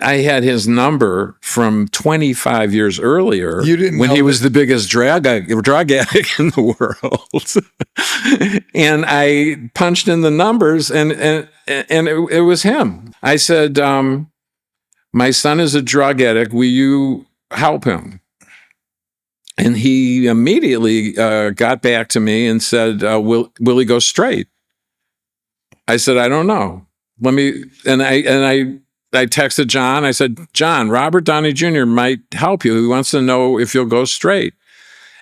I had his number from 25 years earlier when he was the biggest drug addict in the world. And I punched in the numbers and it was him. I said, my son is a drug addict. Will you help him? And he immediately got back to me and said, will he go straight? I said, I don't know. I texted John. I said, John, Robert Downey Jr. might help you. He wants to know if you'll go straight.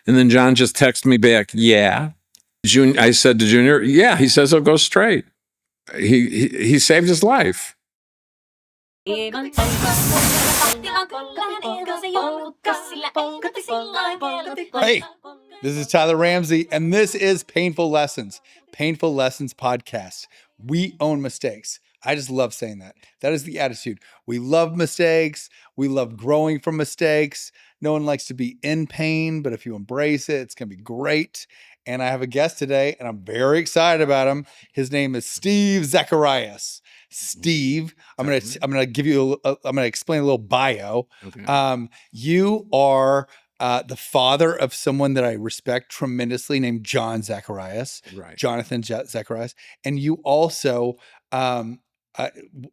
And then John just texted me back, yeah. I said to Junior, yeah, he says he'll go straight. He saved his life. Hey, this is Tyler Ramsey, and this is Painful Lessons podcast. We own mistakes. I just love saying that. That is the attitude. We love mistakes. We love growing from mistakes. No one likes to be in pain, but if you embrace it, it's going to be great. And I have a guest today, and I'm very excited about him. His name is Steve Zacharias. Steve, I'm gonna give you I'm gonna explain a little bio. Okay. You are the father of someone that I respect tremendously named John Zacharias, right? Jonathan Zacharias, and you also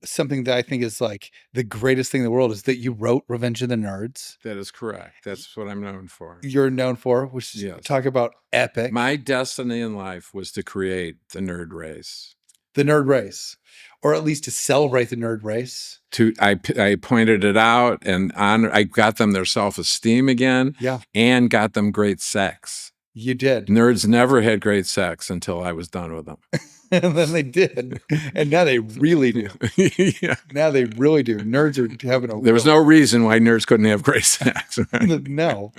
something that I think is like the greatest thing in the world is that you wrote Revenge of the Nerds. That is correct. That's what I'm known for. You're known for, which is talk about epic. My destiny in life was to create the nerd race. The nerd race. Or at least to celebrate the nerd race. I pointed it out and I got them their self-esteem again. Yeah. And got them great sex. You did. Nerds never had great sex until I was done with them. And then they did. And now they really do. Yeah. Now they really do. Nerds are having a... There was no reason why nerds couldn't have great sex. Right? No.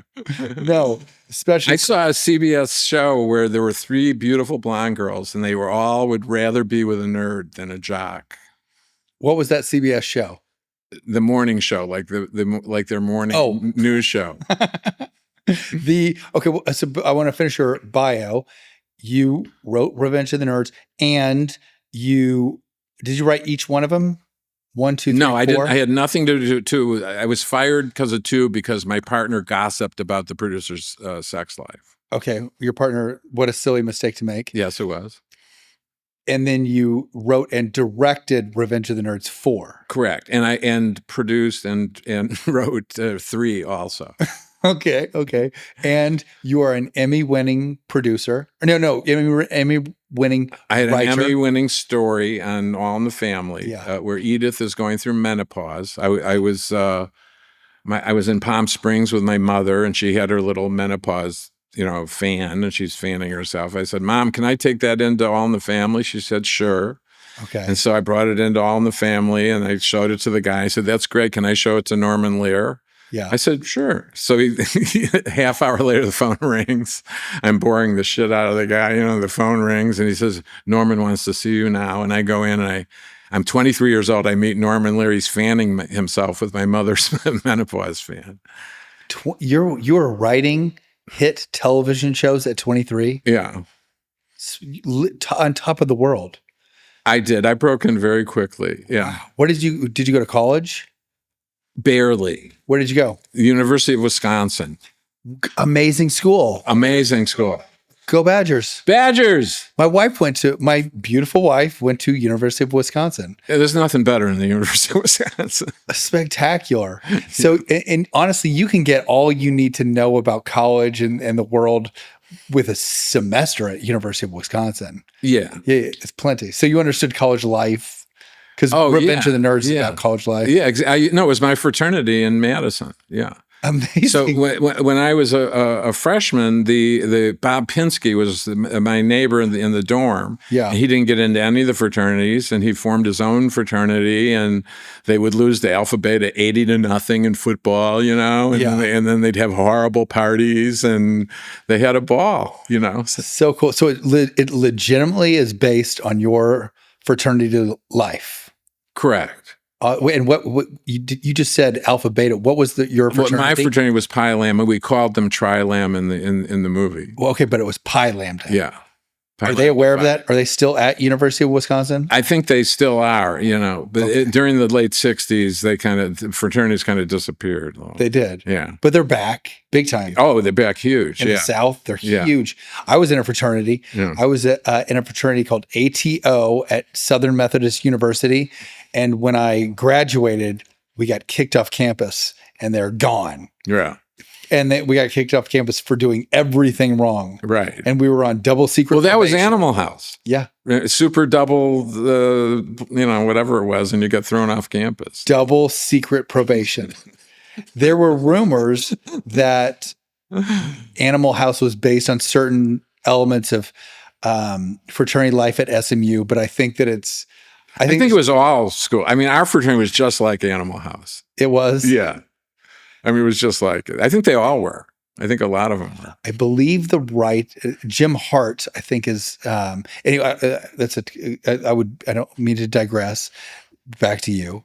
Especially... I saw a CBS show where there were 3 beautiful blonde girls and they were all would rather be with a nerd than a jock. What was that CBS show? The morning show, like their morning news show. So I want to finish your bio. You wrote Revenge of the Nerds, and did you write each one of them? 1, 2, 3, 4? No, I didn't. I had nothing to do with 2. I was fired because of 2 because my partner gossiped about the producer's sex life. Okay, your partner. What a silly mistake to make. Yes, it was. And then you wrote and directed Revenge of the Nerds 4. Correct, and produced and wrote 3 also. Okay. And you are an Emmy-winning producer. No, Emmy-winning I had writer. An Emmy-winning story on All in the Family, where Edith is going through menopause. I was in Palm Springs with my mother, and she had her little menopause, fan, and she's fanning herself. I said, Mom, can I take that into All in the Family? She said, sure. Okay. And so I brought it into All in the Family, and I showed it to the guy. I said, that's great. Can I show it to Norman Lear? Yeah. I said, sure. So half hour later, the phone rings. I'm boring the shit out of the guy. The phone rings and he says, Norman wants to see you now. And I go in and I'm 23 years old. I meet Norman Lear. He's fanning himself with my mother's menopause fan. You were writing hit television shows at 23? Yeah. On top of the world. I did. I broke in very quickly. Yeah. What did you go to college? Barely. Where did you go? The University of Wisconsin. Amazing school. Amazing school. Go Badgers. Badgers. My beautiful wife went to University of Wisconsin. Yeah, there's nothing better than the University of Wisconsin. Spectacular. So, and honestly, you can get all you need to know about college and the world with a semester at University of Wisconsin. Yeah. Yeah, it's plenty. So you understood college life. Because Revenge of the Nerds is about college life. Yeah, it was my fraternity in Madison. Yeah. Amazing. So when I was a freshman, the Bob Pinsky was my neighbor in the dorm. Yeah. And he didn't get into any of the fraternities, and he formed his own fraternity, and they would lose to Alpha Beta 80-0 in football, and then they'd have horrible parties, and they had a ball, So cool. So it legitimately is based on your fraternity life. Correct. And what you just said Alpha Beta. What was your fraternity? My fraternity was Pi Lambda. We called them Tri Lam in the movie. Well, okay, but it was Pi Lambda. Yeah. Are they aware of that? Are they still at University of Wisconsin? I think they still are, but during the late 60s, fraternities kind of disappeared. They did. Yeah. But they're back big time. Oh, they're back huge. In the South, they're huge. I was in a fraternity. Yeah. I was in a fraternity called ATO at Southern Methodist University. And when I graduated, we got kicked off campus and they're gone. Yeah. And we got kicked off campus for doing everything wrong. Right. And we were on double secret. Well, that was Animal House. Yeah. Super double, whatever it was, and you got thrown off campus. Double secret probation. There were rumors that Animal House was based on certain elements of fraternity life at SMU, but I think that I think it was all school. I mean, our fraternity was just like Animal House. It was? Yeah. I mean, it was just like it. I think they all were. I think a lot of them were. I believe Jim Hart, I think is, anyway, I don't mean to digress. Back to you.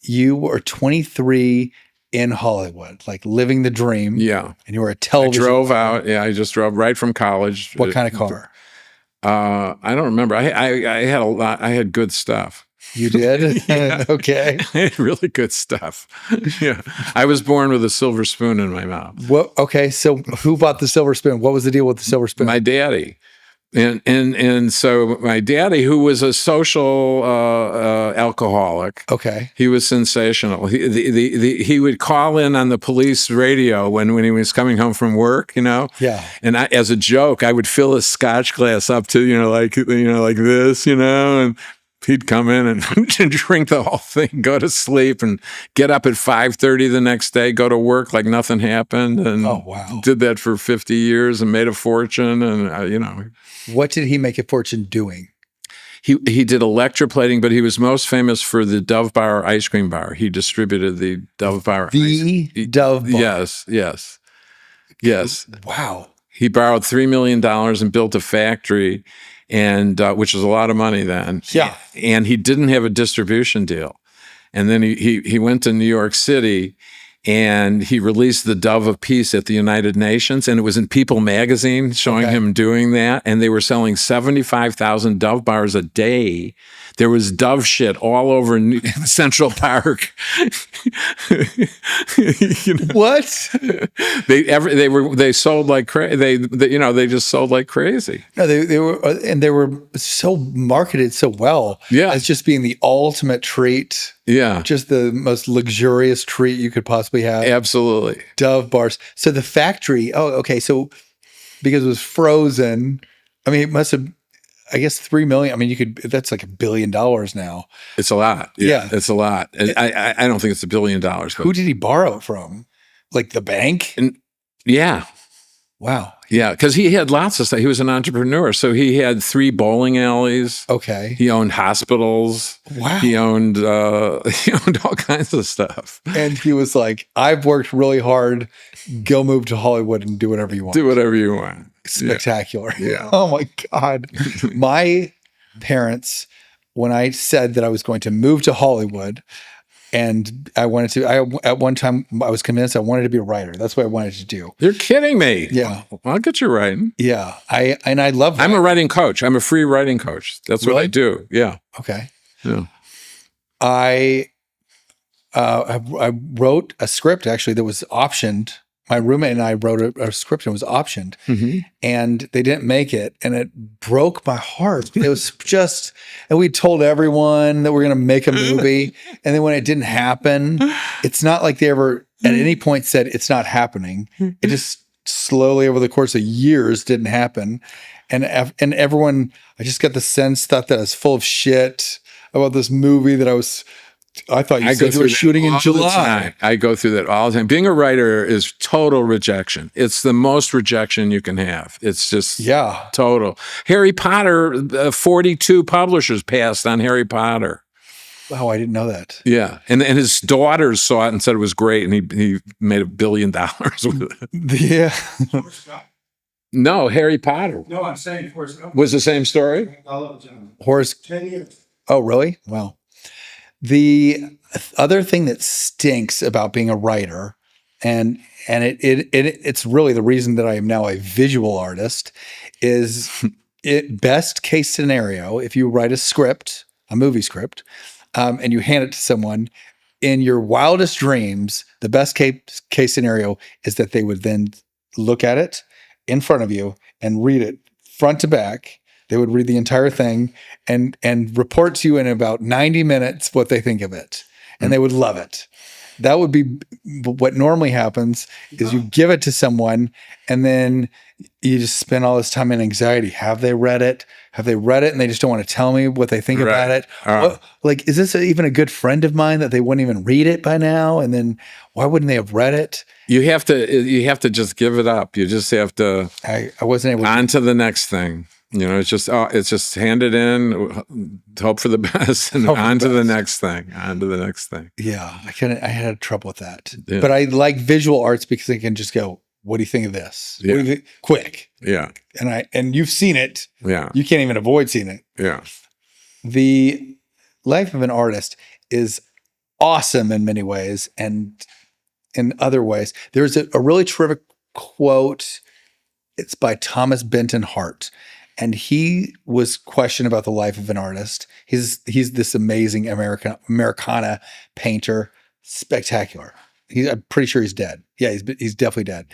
You were 23 in Hollywood, like living the dream. Yeah. And you were a television. I drove out. Yeah. I just drove right from college. What kind of car? I don't remember. I had a lot. I had good stuff. You did? Yeah. Okay. Really good stuff. Yeah. I was born with a silver spoon in my mouth. Well, okay. So who bought the silver spoon? What was the deal with the silver spoon? My daddy. And so my daddy, who was a social alcoholic, okay, he was sensational. He would call in on the police radio when he was coming home from work, Yeah. And as a joke, I would fill his scotch glass up to like this, and he'd come in and drink the whole thing, go to sleep, and get up at 5:30 the next day, go to work like nothing happened, and oh wow, did that for 50 years and made a fortune, and What did he make a fortune doing? He did electroplating, but he was most famous for the Dove Bar ice cream bar. He distributed the Dove Bar. Dove Bar. Yes. Wow. He borrowed $3 million and built a factory, and which was a lot of money then. Yeah. And he didn't have a distribution deal. And then he went to New York City, and he released the Dove of Peace at the United Nations, and it was in People magazine showing him doing that, and they were selling 75,000 Dove bars a day. There was Dove shit all over Central Park. What? They sold like crazy. They just sold like crazy. No, they were so marketed so well. Yeah, as just being the ultimate treat. Yeah, just the most luxurious treat you could possibly have. Absolutely. Dove bars. So the factory. Oh, okay. So because it was frozen, I mean, it must have. I guess 3 million. I mean, that's like $1 billion now. It's a lot. Yeah. It's a lot. I don't think it's $1 billion. But who did he borrow it from? Like the bank? Yeah. Wow. Yeah. Because he had lots of stuff. He was an entrepreneur. So he had 3 bowling alleys. Okay. He owned hospitals. Wow. He owned all kinds of stuff. And he was like, I've worked really hard. Go move to Hollywood and do whatever you want. Do whatever you want. Spectacular. Yeah. Oh my God. My parents, when I said that I was going to move to Hollywood and at one time I was convinced I wanted to be a writer. That's what I wanted to do. You're kidding me. Yeah. Well, I'll get you writing. Yeah. I love writing. I'm a writing coach. I'm a free writing coach. That's what I do. Yeah. Okay. Yeah. I wrote a script actually that was optioned. My roommate and I wrote a script and it was optioned, and they didn't make it, and it broke my heart. It was just, and we told everyone that we're going to make a movie, and then when it didn't happen, it's not like they ever at any point said it's not happening. It just slowly over the course of years didn't happen, and everyone, I just got the sense thought that I was full of shit about this movie that I thought you said you were shooting in July. I go through that all the time. Being a writer is total rejection. It's the most rejection you can have. It's just total. Harry Potter, 42 publishers passed on Harry Potter. Wow, I didn't know that. Yeah, and his daughters saw it and said it was great, and he made $1 billion with it. Yeah. No, Harry Potter. No, I'm saying Forrest Gump was the same story. Horace. 10 years. Oh, really? Wow. The other thing that stinks about being a writer it's really the reason that I am now a visual artist. Is it best case scenario if you write a movie script, and you hand it to someone, in your wildest dreams, the best case scenario is that they would then look at it in front of you and read it front to back. They would read the entire thing and report to you in about 90 minutes what they think of it, and they would love it. That would be what normally happens. Is you give it to someone and then you just spend all this time in anxiety. Have they read it? Have they read it? And they just don't want to tell me what they think about it. Like, is this even a good friend of mine that they wouldn't even read it by now? And then why wouldn't they have read it? You have to just give it up. You just have to. I wasn't able. On to the next thing. It's just hand it in, hope for the best, and on to the next thing. On to the next thing. Yeah, I had trouble with that. Yeah. But I like visual arts because I can just go, what do you think of this? Yeah. What do you think? Quick. Yeah. And you've seen it. Yeah. You can't even avoid seeing it. Yeah. The life of an artist is awesome in many ways, and in other ways. There's a really terrific quote. It's by Thomas Benton Hart. And he was questioned about the life of an artist. He's this amazing Americana painter, spectacular. I'm pretty sure he's dead. Yeah, he's definitely dead.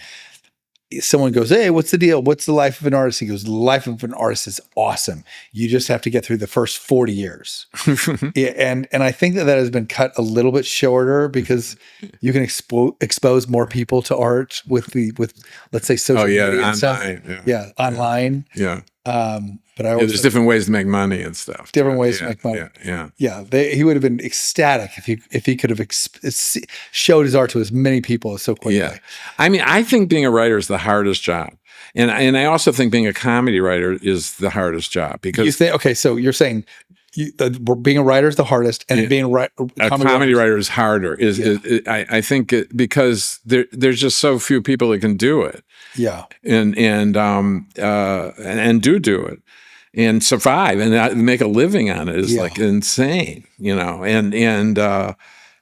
Someone goes, "Hey, what's the deal? What's the life of an artist?" He goes, "The life of an artist is awesome. You just have to get through the first 40 years." Yeah, and I think that has been cut a little bit shorter because you can expose more people to art with let's say social media and online, stuff. Yeah, online. Yeah. But there's different ways to make money and stuff. Different ways to make money. Yeah. He would have been ecstatic if he could have showed his art to as many people so quickly. Yeah, I mean, I think being a writer is the hardest job, and I also think being a comedy writer is the hardest job because you think. Okay, so you're saying being a writer is the hardest, and being a comedy writer is harder. I think because there's just so few people that can do it. Yeah, and do it and survive and make a living on it is like insane, and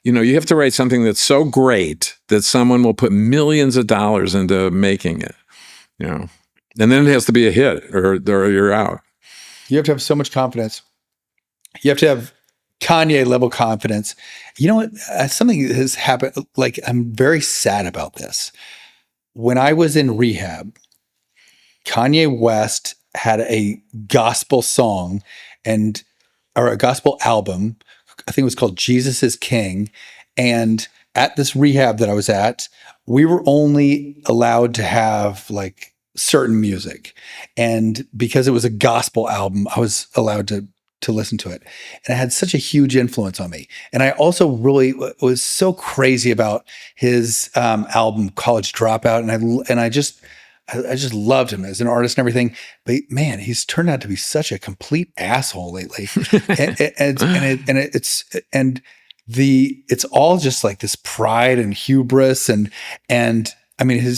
you have to write something that's so great that someone will put millions of dollars into making it, and then it has to be a hit or you're out. You have to have so much confidence. You have to have Kanye level confidence. You know what? Something has happened. Like, I'm very sad about this. When I was in rehab, Kanye West had a gospel song or a gospel album. I think it was called Jesus is King. And at this rehab that I was at, we were only allowed to have like certain music. And because it was a gospel album, I was allowed to listen to it. And it had such a huge influence on me. And I also really was so crazy about his album College Dropout. And I just loved him as an artist and everything. But man, he's turned out to be such a complete asshole lately. It's all just like this pride and hubris and I mean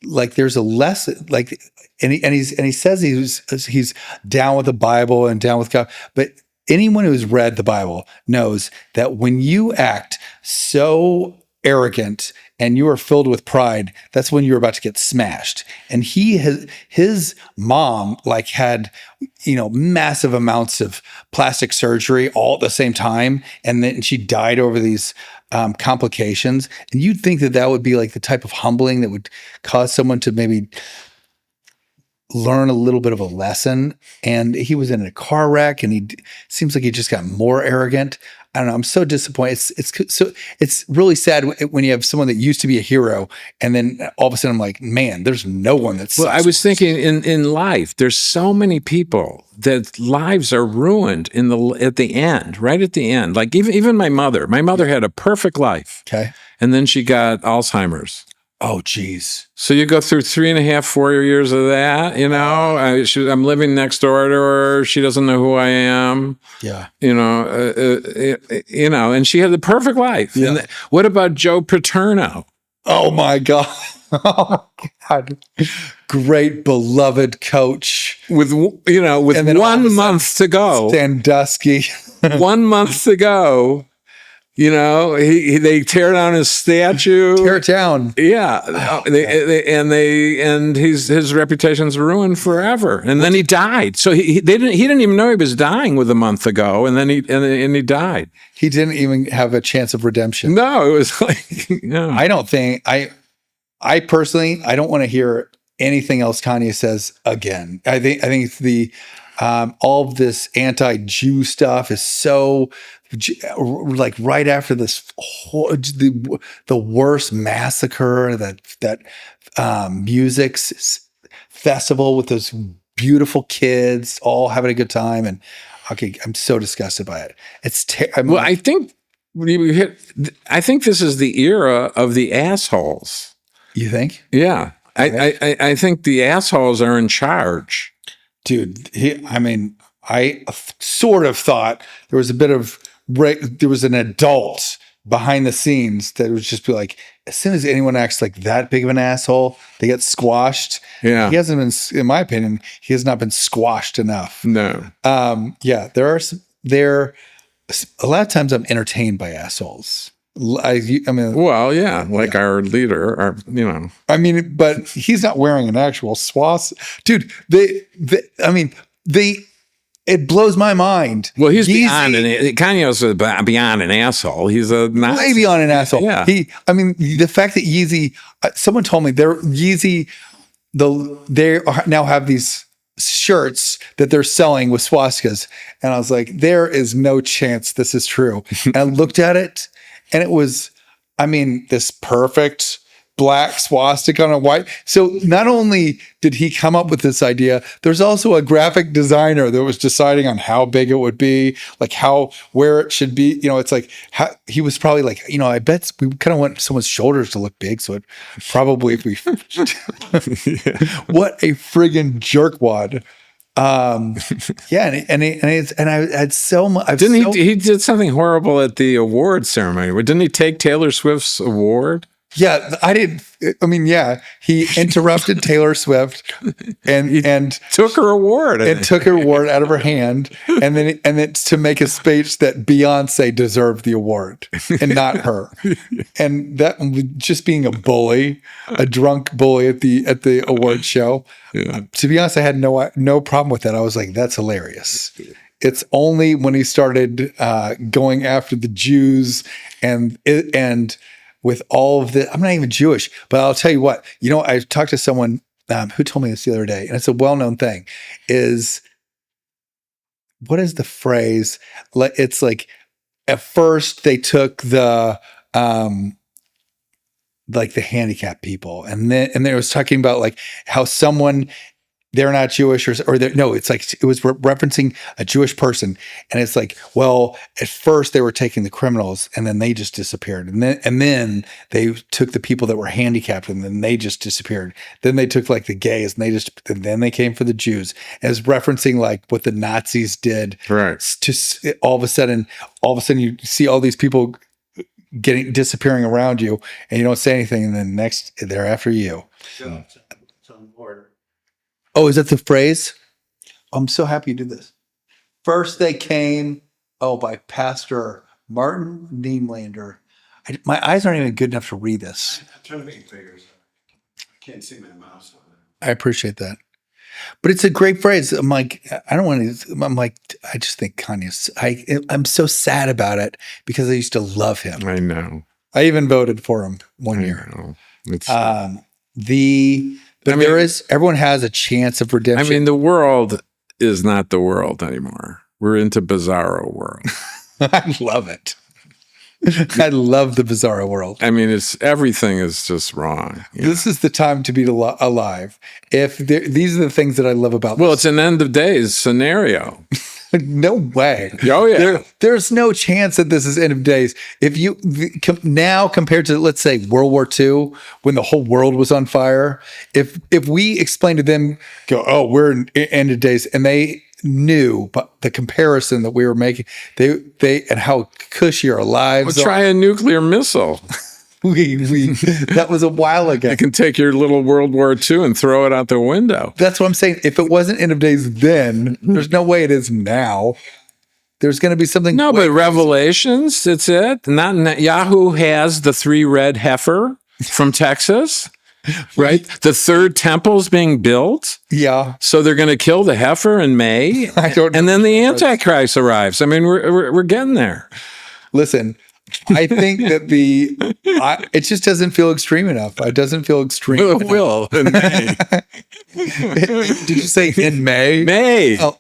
there's a lesson like. And he says he's down with the Bible and down with God. But anyone who's read the Bible knows that when you act so arrogant and you are filled with pride, that's when you're about to get smashed. And his mom had, massive amounts of plastic surgery all at the same time. And then she died over these complications. And you'd think that would be like the type of humbling that would cause someone to maybe learn a little bit of a lesson. And he was in a car wreck and he seems like he just got more arrogant. I don't know. I'm so disappointed. It's really sad when you have someone that used to be a hero and then all of a sudden I'm like, man, there's no one that's. Well, I was thinking in life, there's so many people that lives are ruined at the end, right at the end. Like even my mother had a perfect life. Okay. And then she got Alzheimer's. Oh, geez. So you go through 3.5, 4 years of that, I'm living next door to her. She doesn't know who I am. Yeah. And she had the perfect life. Yeah. And what about Joe Paterno? Oh my God. Oh my God. Great beloved coach. With 1 month to go. Sandusky. 1 month to go. They tear down his statue. Tear it down. Yeah, his reputation's ruined forever. And then he died. So he didn't even know he was dying with a month ago, and then he died. He didn't even have a chance of redemption. No, it was like I don't think I personally I don't want to hear anything else Kanye says again. I think the all of this anti-Jew stuff is so like right after this the worst massacre that music festival with those beautiful kids all having a good time, and I'm so disgusted by it. I think this is the era of the assholes. You think? Yeah. I think the assholes are in charge. Dude, I sort of thought there was there was an adult behind the scenes that would just be like, as soon as anyone acts like that big of an asshole, they get squashed. Yeah. He hasn't been, in my opinion, he has not been squashed enough. No. Yeah, there a lot of times I'm entertained by assholes. Well, yeah, like our leader, but he's not wearing an actual swastika. Dude, it blows my mind. Well, he's Kanye's beyond an asshole. He's a Nazi. Way beyond an asshole. Yeah. The fact that Yeezy, someone told me they now have these shirts that they're selling with swastikas. And I was like, there is no chance this is true. And I looked at it, and it was, this perfect black swastika on a white. So not only did he come up with this idea, there's also a graphic designer that was deciding on how big it would be, like where it should be. It's like he was probably like, I bet we kind of want someone's shoulders to look big. So it probably, if we, what a friggin' jerkwad. And I had so much. He did something horrible at the award ceremony? Didn't he take Taylor Swift's award? Yeah, he interrupted Taylor Swift and took her award took her award out of her hand, and then to make a speech that Beyonce deserved the award and not her, and that just being a bully, a drunk bully at the award show. Yeah. To be honest, I had no problem with that. I was like, that's hilarious. It's only when he started going after the Jews and with all of the, I'm not even Jewish, but I'll tell you what, I talked to someone who told me this the other day, and it's a well-known thing, what is the phrase? It's like, at first they took the, like the handicapped people. And then it was talking about like how they're not Jewish it's like, it was referencing a Jewish person. And it's like, well, at first they were taking the criminals, and then they just disappeared. And then they took the people that were handicapped, and then they just disappeared. Then they took like the gays, and then they came for the Jews. As referencing like what the Nazis did. Right. To all of a sudden you see all these people disappearing around you, and you don't say anything, and then next they're after you. Yeah. It's on board. Oh, is that the phrase? I'm so happy you did this. First they came, by Pastor Martin Niemelander. My eyes aren't even good enough to read this. I'm trying to make figures. I can't see my mouse on it. I appreciate that. But it's a great phrase. I'm like, I just think Kanye's, I'm so sad about it because I used to love him. I know. I even voted for him one year. It's, everyone has a chance of redemption. the world is not the world anymore. We're into bizarro world. I love it. I love the bizarro world. Everything is just wrong. This is the time to be alive. These are the things that I love about it's an end of days scenario. No way. Oh yeah. There's no chance that this is end of days. If you now compared to, let's say, World War II, when the whole world was on fire, if we explain to them, we're in end of days, and they knew, but the comparison that we were making, they and how cushy our lives. Try a nuclear missile. That was a while ago. You can take your little World War II and throw it out the window. That's what I'm saying. If it wasn't end of days then, there's no way it is now. There's going to be something. No, but Revelations, it's it. Not Yahoo has the 3 red heifer from Texas, right? The third temple's being built. Yeah. So they're going to kill the heifer in May. I don't know. And then the Antichrist arrives. I mean, we're getting there. Listen, I think that it just doesn't feel extreme enough. It doesn't feel extreme. It will in May. Did you say in May? May. Oh.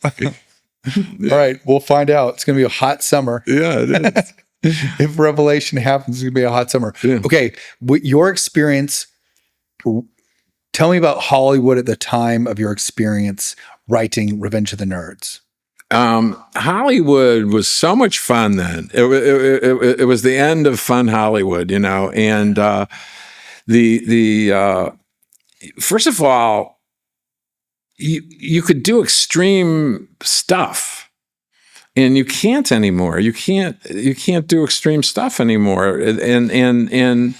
All right, we'll find out. It's going to be a hot summer. Yeah, it is. If Revelation happens, it's going to be a hot summer. Yeah. Okay, your experience, tell me about Hollywood at the time of your experience writing Revenge of the Nerds. Hollywood was so much fun then. It was the end of fun Hollywood, you know, and first of all, you could do extreme stuff, and you can't anymore. You can't do extreme stuff anymore. And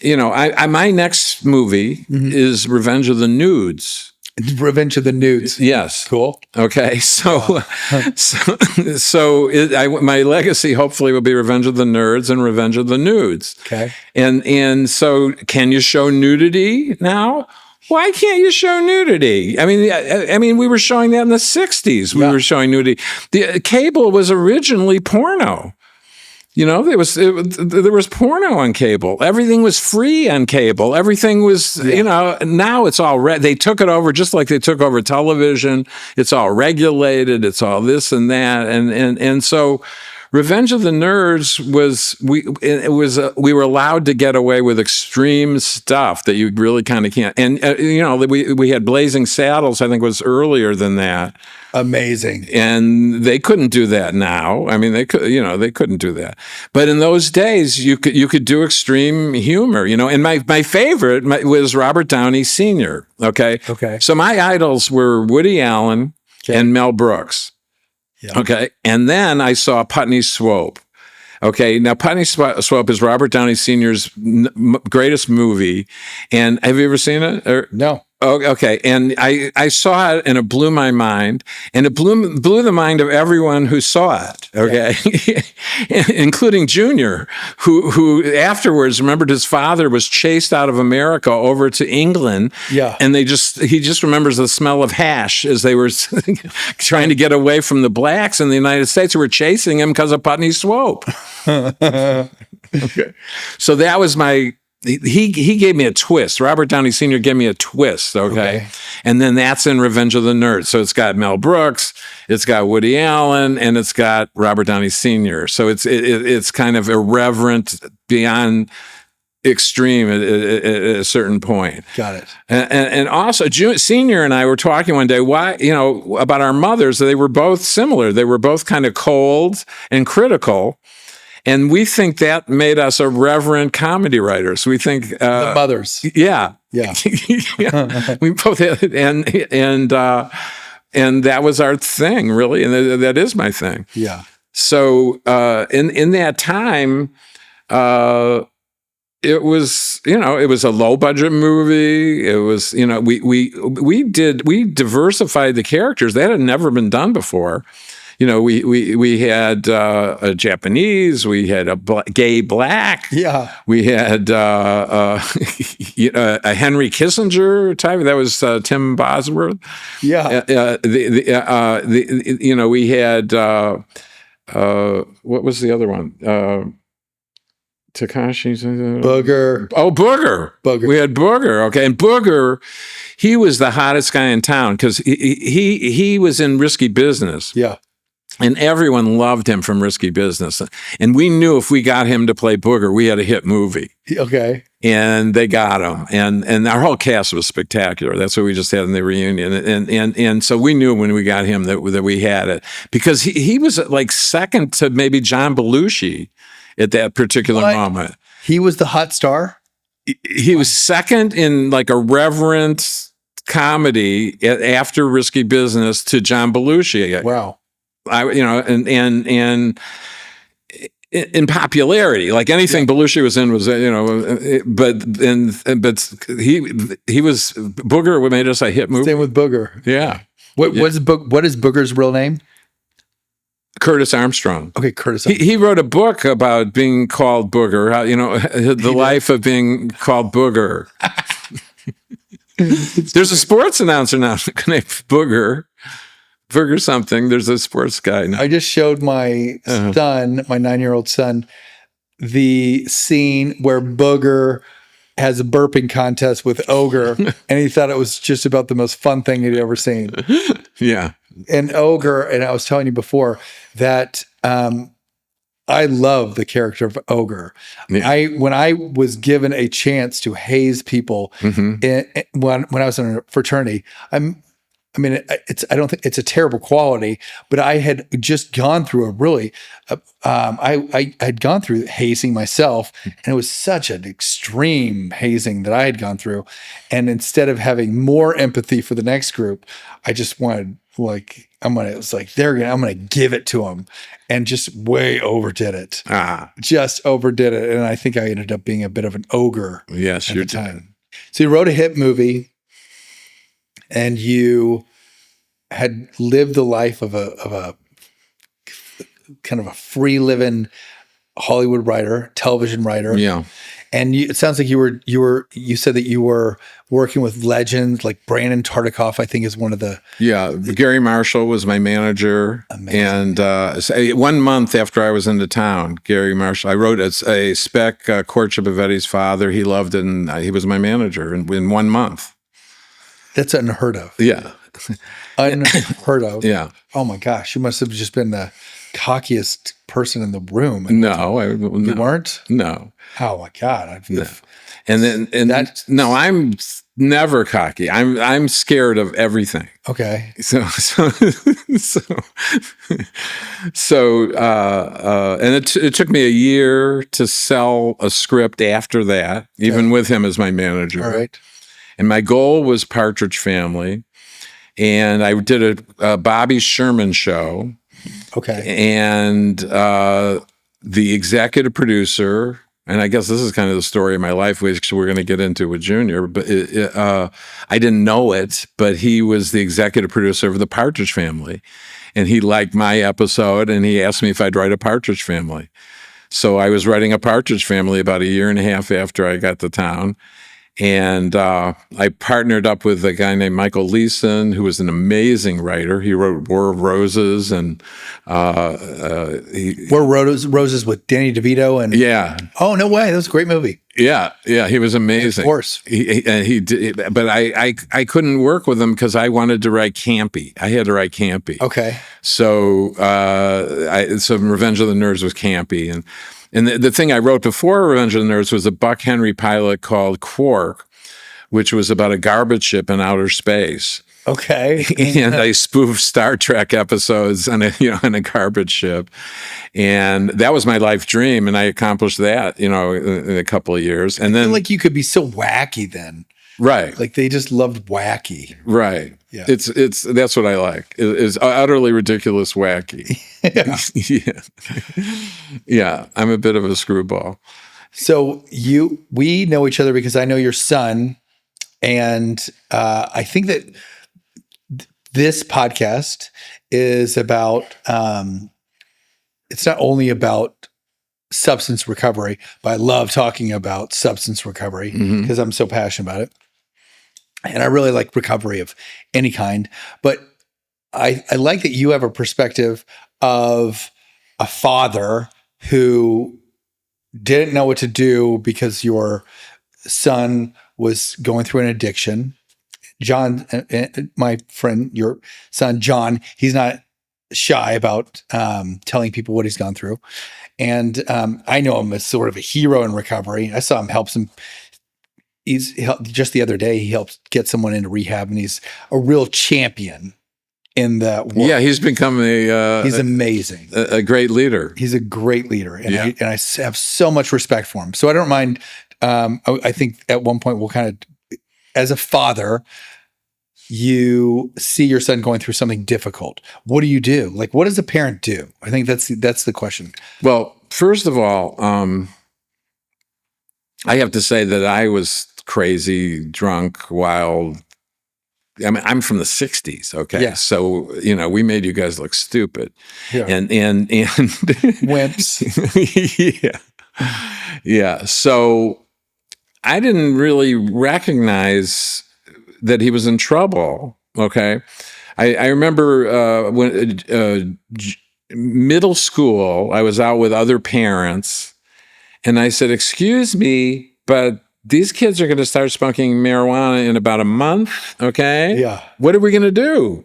you know, my next movie is Revenge of the Nudes. Revenge of the Nudes. Yes. Cool. Okay. So, my legacy hopefully will be Revenge of the Nerds and Revenge of the Nudes. Okay. And so, can you show nudity now? Why can't you show nudity? I mean, we were showing that in the 60s. We were showing nudity. The cable was originally porno. You know, there was porno on cable. Everything was free on cable. Everything was, you know, now it's all, they took it over just like they took over television. It's all regulated. It's all this and that. And so Revenge of the Nerds we were allowed to get away with extreme stuff that you really kind of can't. And, you know, we had Blazing Saddles, I think was earlier than that. Amazing. And they couldn't do that now. I mean, they couldn't do that. But in those days, you could do extreme humor, you know. And my favorite was Robert Downey Jr. Okay. Okay. So my idols were Woody Allen and Mel Brooks. Yeah. Okay. And then I saw Putney Swope. Okay. Now, Putney Swope is Robert Downey Sr.'s greatest movie. And have you ever seen it? No. Oh, okay. And I saw it and it blew my mind, and it blew the mind of everyone who saw it. Okay. Yeah. Including Junior, who afterwards remembered his father was chased out of America over to England. Yeah. And he just remembers the smell of hash as they were trying to get away from the blacks in the United States who were chasing him because of Putney Swope. Okay. So that was he gave me a twist. Robert Downey Sr. gave me a twist, okay? And then that's in Revenge of the Nerds. So it's got Mel Brooks, it's got Woody Allen, and it's got Robert Downey Sr. So it's kind of irreverent beyond extreme at a certain point. Got it. And also, Senior and I were talking one day about our mothers. They were both similar. They were both kind of cold and critical. And we think that made us irreverent comedy writers. We think the mothers. Yeah. Yeah. Yeah. We both had, and that was our thing, really. And that is my thing. Yeah. So in that time, it was a low budget movie. It was, we diversified the characters. That had never been done before. You know, we had a Japanese, we had a gay black, we had a Henry Kissinger type. That was Tim Bosworth. Yeah, we had what was the other one? Takashi's Booger. Oh, Booger. We had Booger. Okay, and Booger, he was the hottest guy in town because he was in Risky Business. Yeah. And everyone loved him from Risky Business. And we knew if we got him to play Booger, we had a hit movie. Okay. And they got him. And our whole cast was spectacular. That's what we just had in the reunion. And so we knew when we got him that we had it. Because he was like second to maybe John Belushi at that particular moment. He was the hot star? He was second in like a reverent comedy after Risky Business to John Belushi. Wow. And in popularity, like anything Belushi was in was, but he was Booger made us a hit movie. Same with Booger. Yeah. What is Booger's real name? Curtis Armstrong. Okay, Curtis. He wrote a book about being called Booger, how, the life of being called Booger. There's a sports announcer now named Booger something. There's a sports guy now. I just showed my son, my 9-year-old son, the scene where Booger has a burping contest with Ogre, and he thought it was just about the most fun thing he'd ever seen. Yeah. And Ogre, and I was telling you before that I love the character of Ogre. Yeah. When I was given a chance to haze people when I was in a fraternity, I don't think it's a terrible quality, but I had just gone through I had gone through hazing myself, and it was such an extreme hazing that I had gone through. And instead of having more empathy for the next group, I just wanted I'm going to give it to them, and just way overdid it. Just overdid it. And I think I ended up being a bit of an ogre. Yes, you're time. So you wrote a hit movie, and you had lived the life of a kind of a free living Hollywood writer, television writer. Yeah. And it sounds like you said that you were working with legends like Brandon Tartikoff, I think is one of the. Yeah. Gary Marshall was my manager. Amazing. And 1 month after I was into town, Gary Marshall, I wrote a spec Courtship of Eddie's Father. He loved it, and he was my manager in 1 month. That's unheard of. Yeah. Unheard of. Yeah. Oh my gosh. You must have just been the cockiest person in the room. No, you weren't? No. Oh my God. No. No, I'm never cocky. I'm scared of everything. Okay. And it took me a year to sell a script after that, even with him as my manager. All right. And my goal was Partridge Family. And I did a Bobby Sherman show. Okay. And the executive producer, and I guess this is kind of the story of my life, which we're going to get into with Junior, but I didn't know it, but he was the executive producer of the Partridge Family. And he liked my episode, and he asked me if I'd write a Partridge Family. So I was writing a Partridge Family about 1.5 years after I got to town. And I partnered up with a guy named Michael Leeson, who was an amazing writer. He wrote War of Roses and War of Roses with Danny DeVito and Oh no way, that was a great movie. Yeah, he was amazing. Of course, he did, but I couldn't work with him because I wanted to write campy. I had to write campy. Okay, so Revenge of the Nerds was campy, and the thing I wrote before Revenge of the Nerds was a Buck Henry pilot called Quark, which was about a garbage ship in outer space. Okay. And I spoofed Star Trek episodes on a garbage ship. And that was my life dream. And I accomplished that, in a couple of years. And then, I feel like you could be so wacky then. Right. Like they just loved wacky. Right. Yeah. That's what I like. Is utterly ridiculous wacky. Yeah. I'm a bit of a screwball. So we know each other because I know your son, and I think that this podcast is about. It's not only about substance recovery, but I love talking about substance recovery because I'm so passionate about it. And I really like recovery of any kind, but I like that you have a perspective of a father who didn't know what to do because your son was going through an addiction. John, my friend, your son, John, he's not shy about telling people what he's gone through. And I know him as sort of a hero in recovery. I saw him help some. Just the other day, he helped get someone into rehab, and he's a real champion in that world. Yeah, he's become he's amazing. A great leader. He's a great leader. And, I have so much respect for him. So I don't mind. I think at one point we'll kind of, as a father, you see your son going through something difficult. What do you do? Like, what does a parent do? I think that's the question. Well, first of all, I have to say that I was crazy, drunk, wild, I mean, I'm from the 60s. Okay. Yeah. So, we made you guys look stupid. Yeah. And Wimps. Yeah. Yeah. So I didn't really recognize that he was in trouble. Okay. I remember when middle school, I was out with other parents and I said, "Excuse me, but these kids are going to start smoking marijuana in about a month. Okay. Yeah. What are we going to do?"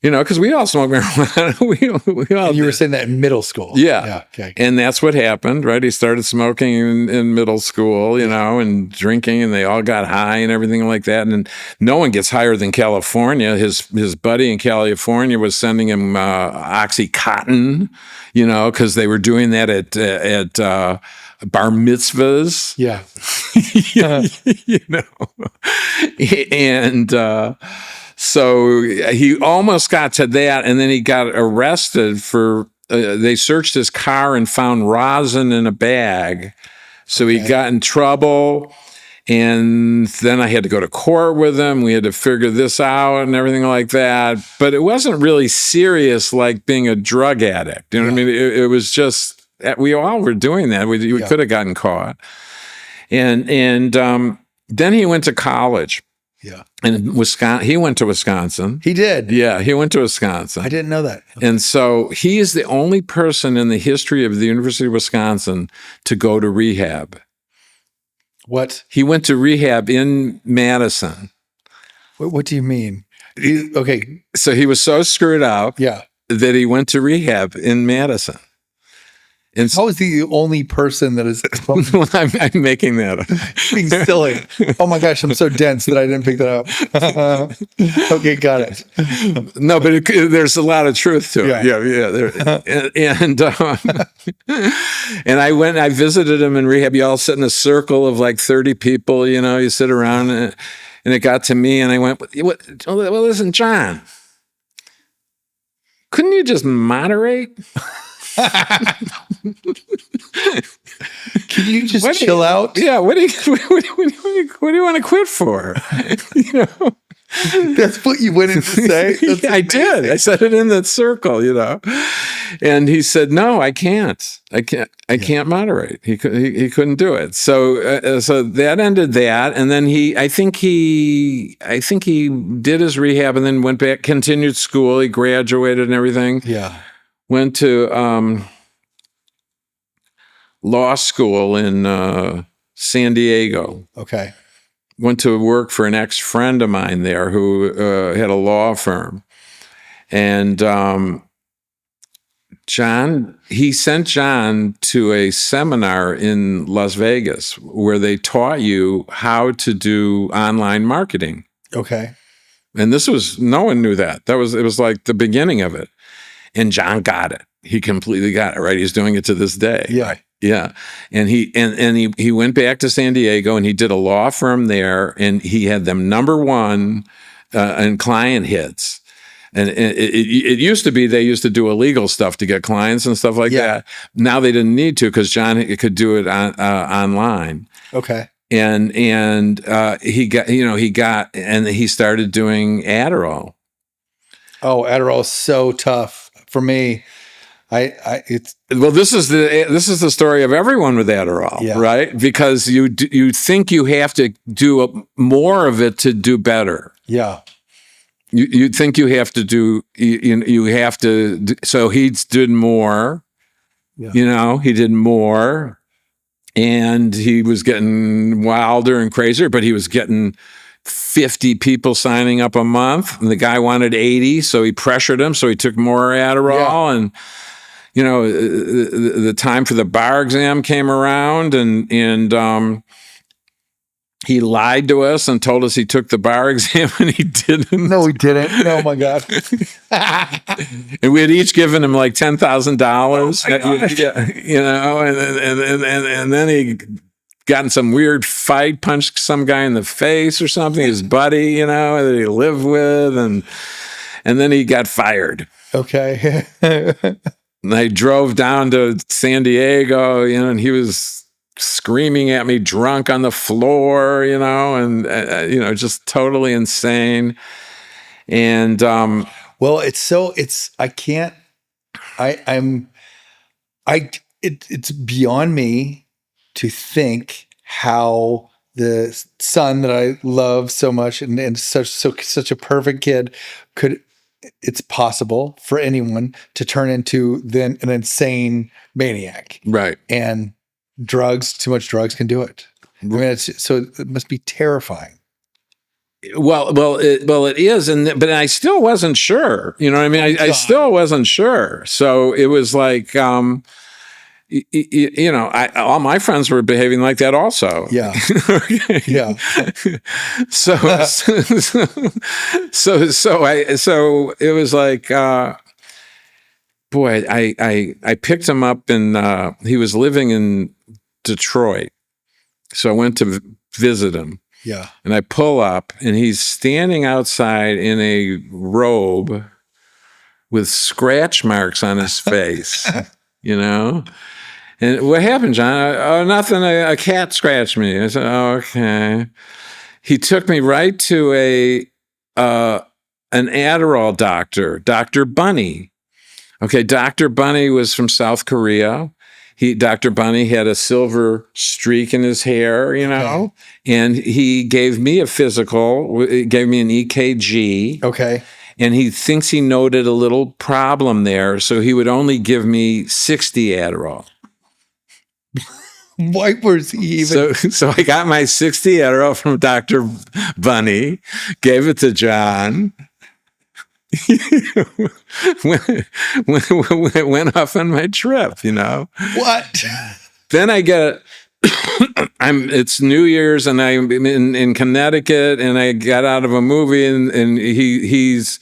Because we all smoke marijuana. we all And you were saying that in middle school. Yeah. Yeah. Okay. And that's what happened, right? He started smoking in middle school, and drinking, and they all got high and everything like that. And no one gets higher than California. His buddy in California was sending him Oxycontin, because they were doing that at bar mitzvahs. Yeah. And so he almost got to that, and then he got arrested for. They searched his car and found rosin in a bag, so he got in trouble. And then I had to go to court with him. We had to figure this out and everything like that. But it wasn't really serious like being a drug addict. You know what I mean? It was just we all were doing that. We could have gotten caught. And then he went to college. Yeah. And Wisconsin, he went to Wisconsin. He did. Yeah, he went to Wisconsin. I didn't know that. And so he is the only person in the history of the University of Wisconsin to go to rehab. What? He went to rehab in Madison. What do you mean? Okay. So he was so screwed up that he went to rehab in Madison. And how is he the only person that is well, I'm making that up. being silly? Oh my gosh, I'm so dense that I didn't pick that up. Okay, got it. No, but there's a lot of truth to it. And I visited him in rehab. You all sit in a circle of like 30 people, you sit around, and it got to me, and I went, well, listen, John, couldn't you just moderate? Can you just chill out? Yeah. What do you want to quit for? That's what you went in to say? I did. I said it in that circle, And he said, "No, I can't. I can't moderate." He couldn't do it. So so that ended that, and then I think he did his rehab, and then went back, continued school. He graduated and everything. Yeah. Went to law school in San Diego. Okay. Went to work for an ex-friend of mine there who had a law firm. And he sent John to a seminar in Las Vegas where they taught you how to do online marketing. Okay. And no one knew that. It was like the beginning of it. And John got it. He completely got it, right? He's doing it to this day. Yeah. Yeah. And he went back to San Diego, and he did a law firm there, and he had them #1 in client hits. And it used to be they used to do illegal stuff to get clients and stuff like that. Now they didn't need to because John could do it online. Okay. And he started doing Adderall. Oh, Adderall is so tough for me. This is the story of everyone with Adderall, right? Because you think you have to do more of it to do better. Yeah. You think you have to do so he did more. Yeah. He did more, and he was getting wilder and crazier, but he was getting 50 people signing up a month, and the guy wanted 80, so he pressured him, so he took more Adderall. And the time for the bar exam came around, and he lied to us and told us he took the bar exam, and he didn't. No, he didn't. Oh my God. And we had each given him like $10,000. And then he got in some weird fight, punched some guy in the face or something, his buddy, that he lived with, and then he got fired. Okay. And I drove down to San Diego, and he was screaming at me, drunk on the floor, and just totally insane. And it's beyond me to think how the son that I love so much and such a perfect kid it's possible for anyone to turn into then an insane maniac. Right. And too much drugs can do it. I mean, it must be terrifying. Well, it is, but I still wasn't sure. You know what I mean? I still wasn't sure. So it was like, all my friends were behaving like that also. Yeah. Yeah. So it was like, boy, I picked him up and he was living in Detroit. So I went to visit him. Yeah. And I pull up and he's standing outside in a robe with scratch marks on his face, And what happened, John? Oh, nothing. A cat scratched me. I said, oh, okay. He took me right to an Adderall doctor, Dr. Bunny. Okay, Dr. Bunny was from South Korea. Dr. Bunny had a silver streak in his hair, Okay. And he gave me a physical, gave me an EKG. Okay. And he thinks he noted a little problem there, so he would only give me 60 Adderall. Why was he even? So I got my 60 Adderall from Dr. Bunny, gave it to John. went off on my trip, What? Then I get it's New Year's and I'm in Connecticut and I got out of a movie and he's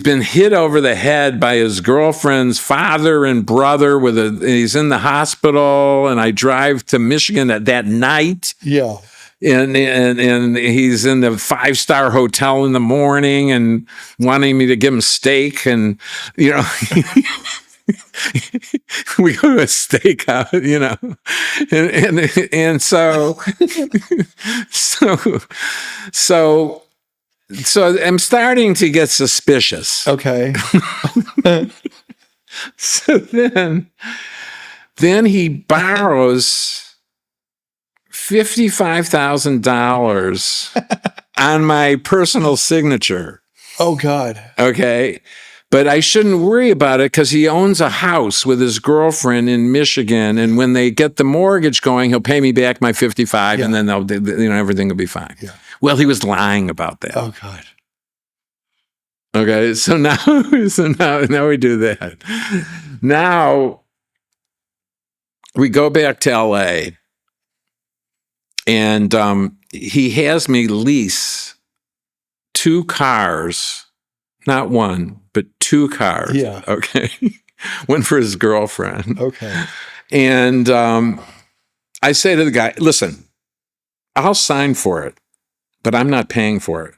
been hit over the head by his girlfriend's father and brother he's in the hospital and I drive to Michigan that night. Yeah. And he's in the 5-star hotel in the morning and wanting me to give him steak and we go to a steakhout, and so I'm starting to get suspicious. Okay. So then he borrows $55,000 on my personal signature. Oh, God. Okay. But I shouldn't worry about it because he owns a house with his girlfriend in Michigan. And when they get the mortgage going, he'll pay me back my 55 and then everything will be fine. Yeah. Well, he was lying about that. Oh, God. Okay. So now we do that. Now we go back to LA. And he has me lease 2 cars, not one, but 2 cars. Yeah. Okay. One for his girlfriend. Okay. And I say to the guy, listen, I'll sign for it, but I'm not paying for it.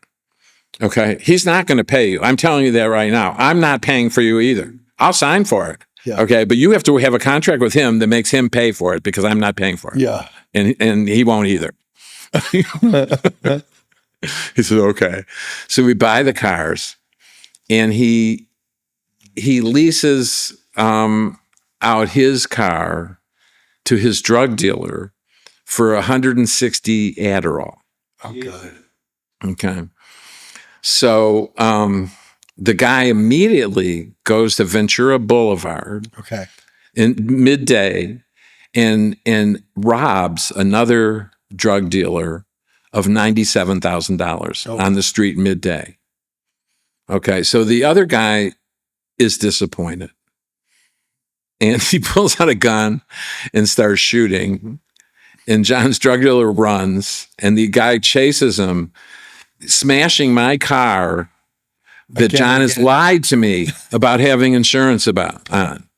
Okay. He's not going to pay you. I'm telling you that right now. I'm not paying for you either. I'll sign for it. Yeah. Okay. But you have to have a contract with him that makes him pay for it because I'm not paying for it. Yeah. And he won't either. He said, okay. So we buy the cars and he leases out his car to his drug dealer for 160 Adderall. Oh, God. Okay. So the guy immediately goes to Ventura Boulevard. Okay. In midday and robs another drug dealer of $97,000 on the street midday. Okay, so the other guy is disappointed. And he pulls out a gun and starts shooting. And John's drug dealer runs, and the guy chases him, smashing my car that John has lied to me about having insurance on.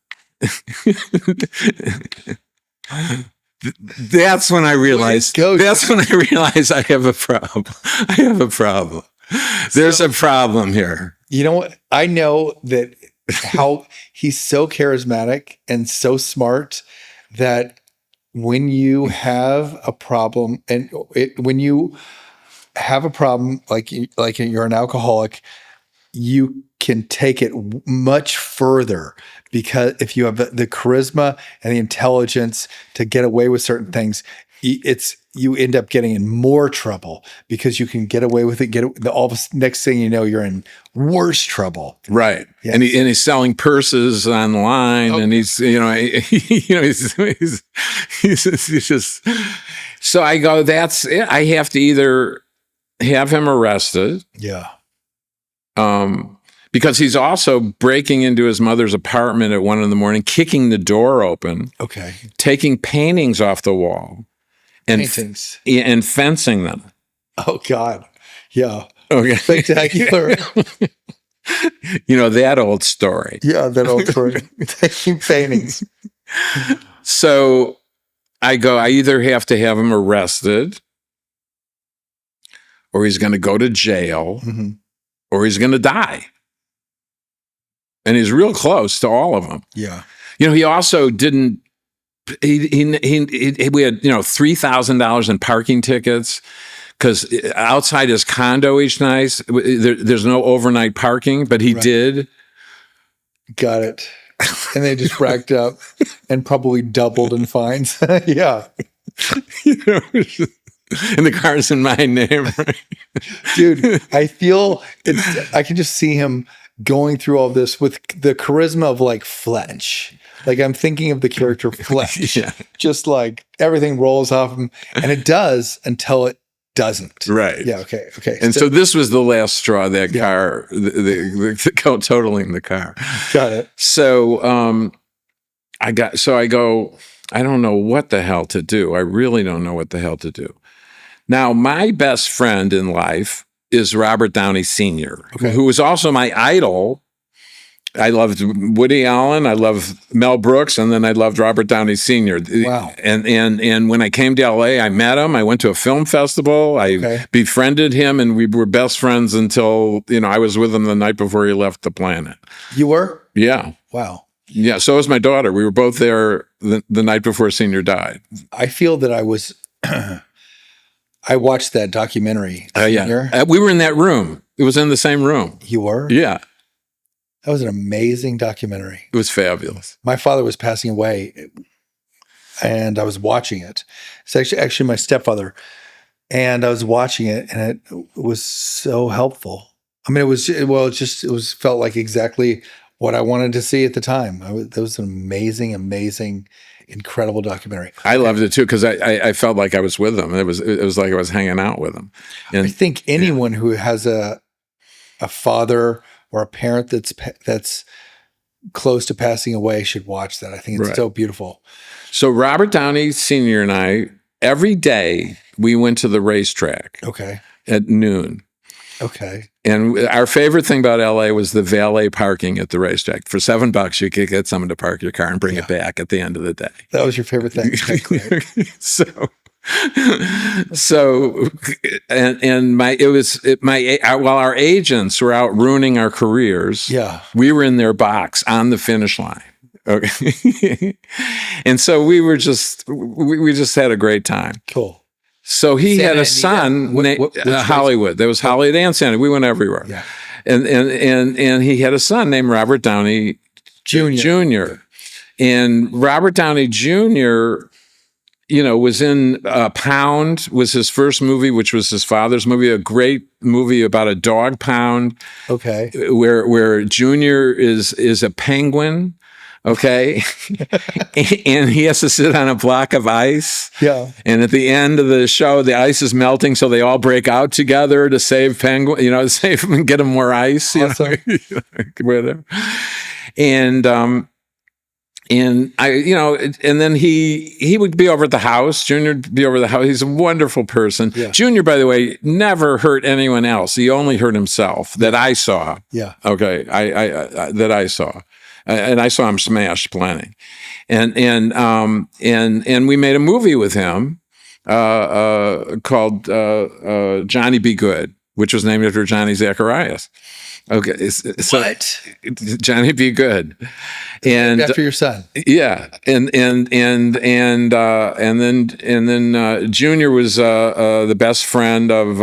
That's when I realized. That's when I realized I have a problem. I have a problem. There's a problem here. You know what? I know that how he's so charismatic and so smart that when you have a problem, and when you have a problem, like you're an alcoholic, you can take it much further, because if you have the charisma and the intelligence to get away with certain things, you end up getting in more trouble because you can get away with it. Next thing you know, you're in worse trouble. Right. Yes. And he's selling purses online, and he's just, so I go, that's it. I have to either have him arrested. Yeah. Because he's also breaking into his mother's apartment at 1 a.m, kicking the door open. Okay. Taking paintings off the wall. And fencing them. Oh God. Yeah. Okay. Spectacular. That old story. Yeah, that old story. Taking paintings. So I either have to have him arrested, or he's going to go to jail, or he's going to die. And he's real close to all of them. Yeah. He also didn't. We had $3,000 in parking tickets, because outside his condo each night there's no overnight parking, but he did. Got it. And they just racked up and probably doubled in fines. Yeah. And the car's in my name. Dude, I feel I can just see him going through all this with the charisma of like Fletch. Like, I'm thinking of the character Fletch. Yeah. Just like everything rolls off him, and it does until it doesn't. Right. Yeah. Okay. And so this was the last straw, that car, the totaling the car. Got it. So I go, I don't know what the hell to do. I really don't know what the hell to do. Now, my best friend in life is Robert Downey Jr., who was also my idol. I loved Woody Allen, I loved Mel Brooks, and then I loved Robert Downey Sr. Wow. And when I came to LA, I met him. I went to a film festival. I befriended him, and we were best friends until, I was with him the night before he left the planet. You were? Yeah. Wow. Yeah, so was my daughter. We were both there the night before Senior died. I feel that I was I watched that documentary. Yeah. We were in that room. It was in the same room. You were? Yeah. That was an amazing documentary. It was fabulous. My father was passing away, and I was watching it. It's actually my stepfather, and I was watching it, and it was so helpful. I mean, it felt like exactly what I wanted to see at the time. That was an amazing, incredible documentary. I loved it too, because I felt like I was with him. It was like I was hanging out with him. And I think anyone who has a father or a parent that's close to passing away should watch that. I think it's so beautiful. So Robert Downey Sr. and I, every day we went to the racetrack. Okay. At noon. Okay. And our favorite thing about LA was the valet parking at the racetrack. For $7, you could get someone to park your car and bring it back at the end of the day. That was your favorite thing. While our agents were out ruining our careers, we were in their box on the finish line. Okay. And so we just had a great time. Cool. So he had a son named Hollywood. There was Hollywood and Santa. We went everywhere. Yeah. And he had a son named Robert Downey Jr. And Robert Downey Jr., was in Pound, was his first movie, which was his father's movie, a great movie about a dog pound. Okay. Where Junior is a penguin. Okay. And he has to sit on a block of ice. Yeah. And at the end of the show, the ice is melting, so they all break out together to save penguin, save him and get him more ice. Awesome. Whatever. And then he would be over at the house. Junior would be over at the house. He's a wonderful person. Yeah. Junior, by the way, never hurt anyone else. He only hurt himself that I saw. Yeah. Okay. That I saw. And I saw him smash plenty. And we made a movie with him called Johnny Be Good, which was named after Johnny Zacharias. Okay, so What? Johnny Be Good, and After your son. yeah, and then Junior was the best friend of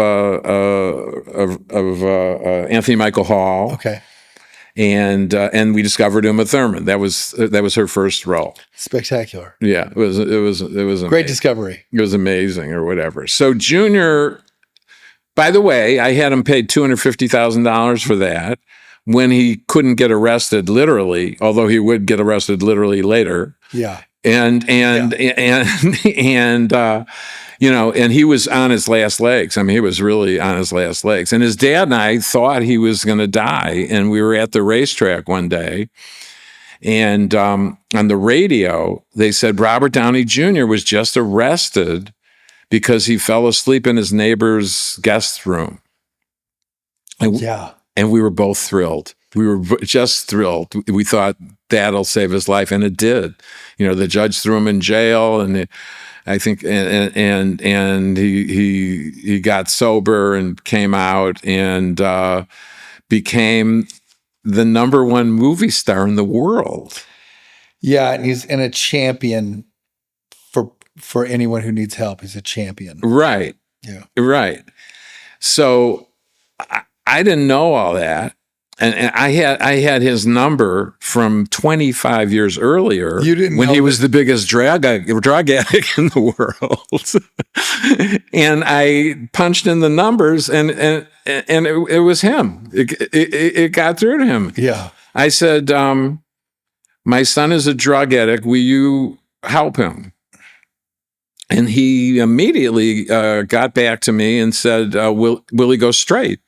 Anthony Michael Hall. Okay. And we discovered Uma Thurman. That was her first role. Spectacular. Yeah, it was amazing. Great discovery. It was amazing, or whatever. So Junior, by the way, I had him paid $250,000 for that when he couldn't get arrested literally, although he would get arrested literally later. Yeah. And you know, and he was on his last legs. I mean, he was really on his last legs. And his dad and I thought he was going to die. And we were at the racetrack one day, and on the radio, they said Robert Downey Jr. was just arrested because he fell asleep in his neighbor's guest room. And we were both thrilled. We were just thrilled. We thought that'll save his life, and it did. You know, the judge threw him in jail, and I think, and he got sober and came out and became the #1 movie star in the world. Yeah, and he's a champion for anyone who needs help. He's a champion. Right. Yeah. Right. So I didn't know all that. And I had his number from 25 years earlier. You didn't when know he was the biggest drug addict in the world. And I punched in the numbers, and it was him. It got through to him. Yeah. I said, my son is a drug addict. Will you help him? And he immediately got back to me and said, will he go straight?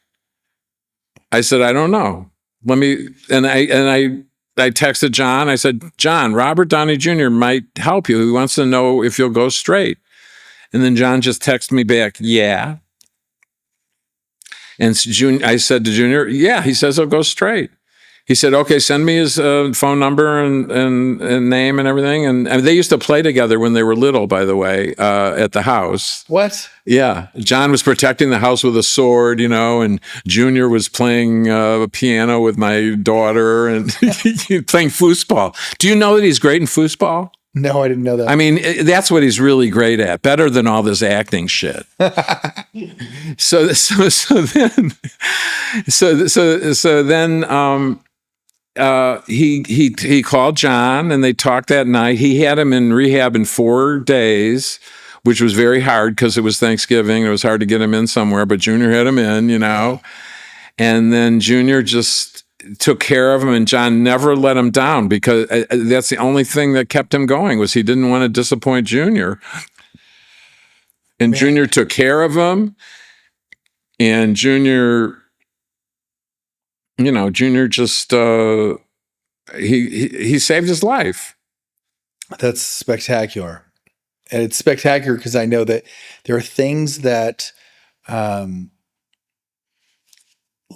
I said, I don't know. I texted John. I said, John, Robert Downey Jr. might help you. He wants to know if you'll go straight. And then John just texted me back, yeah. And I said to Junior, yeah, he says he'll go straight. He said, okay, send me his phone number and name and everything. And they used to play together when they were little, by the way, at the house. What? Yeah. John was protecting the house with a sword, you know, and Junior was playing piano with my daughter and playing foosball. Do you know that he's great in foosball? No, I didn't know that. I mean, that's what he's really great at, better than all this acting shit. So then he called John, and they talked that night. He had him in rehab in 4 days, which was very hard because it was Thanksgiving. It was hard to get him in somewhere, but Junior had him in, you know. And then Junior just took care of him, and John never let him down, because that's the only thing that kept him going, was he didn't want to disappoint Junior. And Junior took care of him, and Junior, you know, Junior just he saved his life. That's spectacular. And it's spectacular because I know that there are things that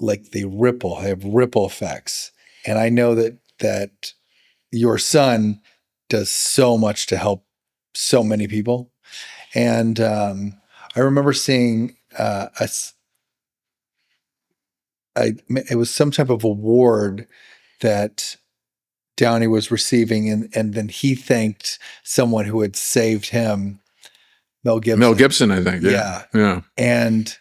like they have ripple effects. And I know that your son does so much to help so many people. And I remember seeing it was some type of award that Downey was receiving, and then he thanked someone who had saved him, Mel Gibson. Mel Gibson, I think. Yeah. And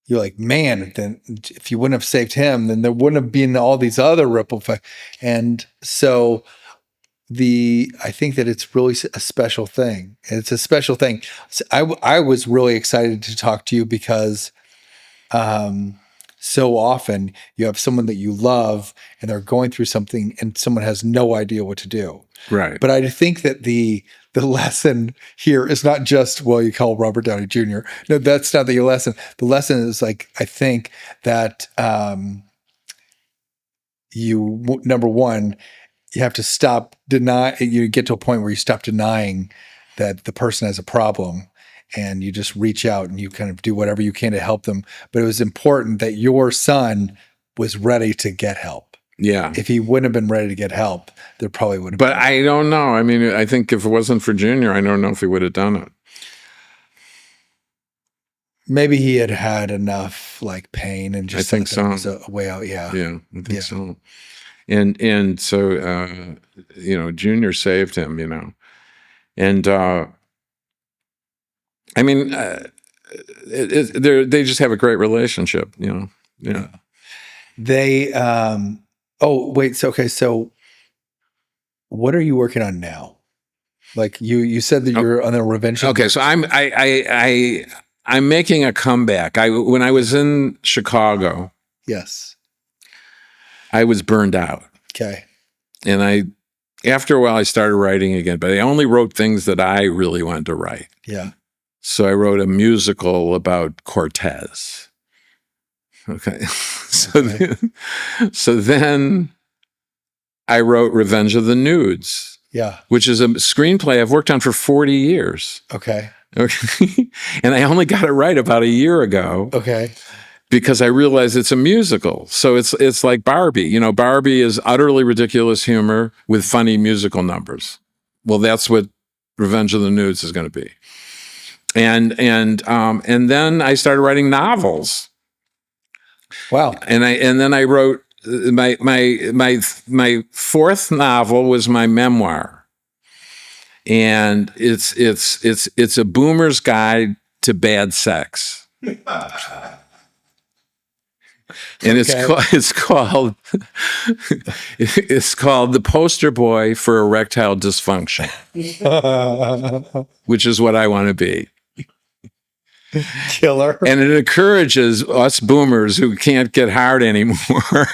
you're like, man, then if you wouldn't have saved him, then there wouldn't have been all these other ripple effects. And so I think that it's really a special thing. It's a special thing. So I was really excited to talk to you because so often you have someone that you love and they're going through something and someone has no idea what to do. Right. But I think that the lesson here is not just, well, you call Robert Downey Jr. No, that's not the lesson. The lesson is, like, I think that number one, you have to stop you get to a point where you stop denying that the person has a problem, and you just reach out and you kind of do whatever you can to help them. But it was important that your son was ready to get help. Yeah. If he wouldn't have been ready to get help, there probably would have been. But I don't know. I mean, I think if it wasn't for Junior, I don't know if he would have done it. Maybe he had had enough like pain and just I think there so. was a way out. Yeah. Yeah, I think so. And so Junior saved him, and I mean, they just have a great relationship, Yeah. They. Oh wait. So okay. So, what are you working on now? Like you said that you're on the Revenge. Okay, so I'm making a comeback. When I was in Chicago, Yes. I was burned out. Okay. And after a while, I started writing again, but I only wrote things that I really wanted to write. Yeah. So I wrote a musical about Cortez. Okay. So then I wrote Revenge of the Nudes. Yeah. Which is a screenplay I've worked on for 40 years. Okay. Okay. And I only got it right about a year ago. Okay. Because I realized it's a musical. So it's like Barbie. Barbie is utterly ridiculous humor with funny musical numbers. Well, that's what Revenge of the Nudes is going to be. And then I started writing novels. Wow. And then I wrote my fourth novel was my memoir. And it's a boomer's guide to bad sex. And it's called The Poster Boy for Erectile Dysfunction, which is what I want to be. Killer. And it encourages us boomers who can't get hard anymore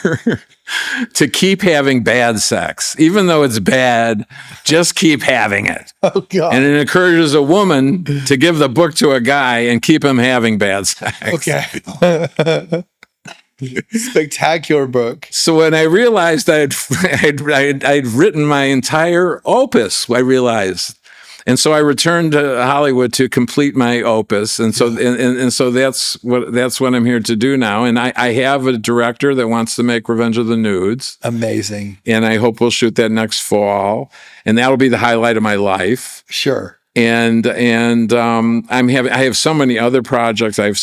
to keep having bad sex. Even though it's bad, just keep having it. Oh, God. And it encourages a woman to give the book to a guy and keep him having bad sex. Okay. Spectacular book. So when I realized I'd written my entire opus, I realized, and so I returned to Hollywood to complete my opus, and so and so that's what I'm here to do now. And I have a director that wants to make Revenge of the Nudes. Amazing. And I hope we'll shoot that next fall, and that'll be the highlight of my life. Sure. And I have so many other projects. I have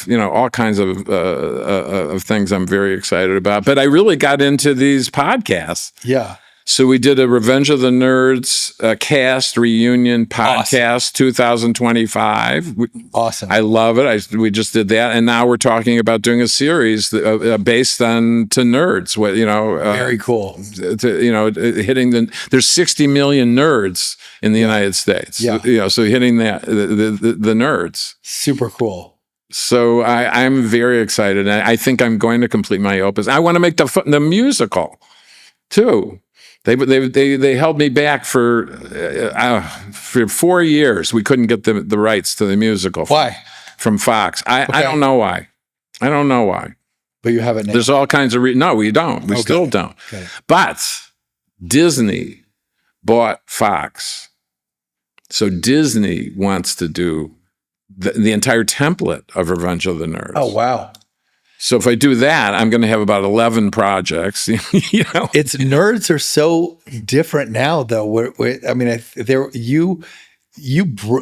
all kinds of things I'm very excited about. But I really got into these podcasts. Yeah. So we did a Revenge of the Nerds cast reunion podcast, 2025. Awesome. I love it. We just did that, and now we're talking about doing a series based on to nerds. Very cool. Hitting there's 60 million nerds in the United States. Yeah. So hitting the nerds. Super cool. So I'm very excited. I think I'm going to complete my opus. I want to make the musical too. They held me back for 4 years. We couldn't get the rights to the musical. Why? From Fox. I don't know why. But you have it now. There's all kinds of no, we don't. We still don't. Okay. But Disney bought Fox. So Disney wants to do the entire template of Revenge of the Nerds. Oh, wow. So if I do that, I'm going to have about 11 projects. It's nerds are so different now, though. I mean, you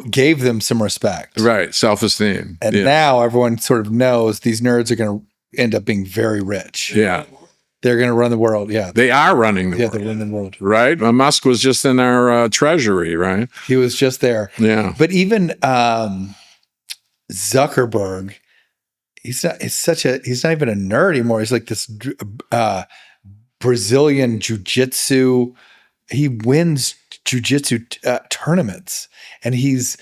gave them some respect, Right? Self-esteem, and now everyone sort of knows these nerds are going to end up being very rich. Yeah, they're going to run the world. Yeah, they are running the world. they're running the world. Right? Musk was just in our treasury, right? He was just there. Yeah, but even Zuckerberg. He's not even a nerd anymore. He's like this Brazilian jiu-jitsu. He wins jiu-jitsu tournaments, and he's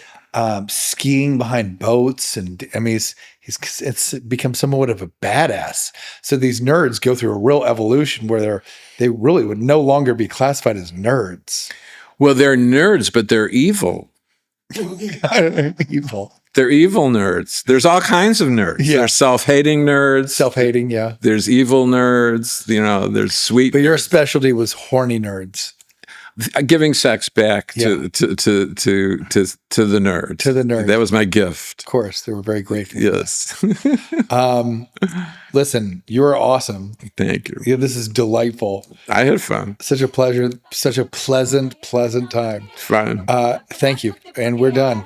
skiing behind boats. And I mean, it's become somewhat of a badass. So these nerds go through a real evolution where they really would no longer be classified as nerds. Well, they're nerds, but they're evil. Evil. They're evil nerds. There's all kinds of nerds. Yeah. There's self-hating nerds. Self-hating, yeah. There's evil nerds. There's sweet. But your specialty was horny nerds. Giving sex back to the nerd. To the nerd. That was my gift. Of course, they were very grateful. Yes. Listen, you are awesome. Thank you. Yeah, this is delightful. I had fun. Such a pleasure. Such a pleasant time. Fun. Thank you. And we're done.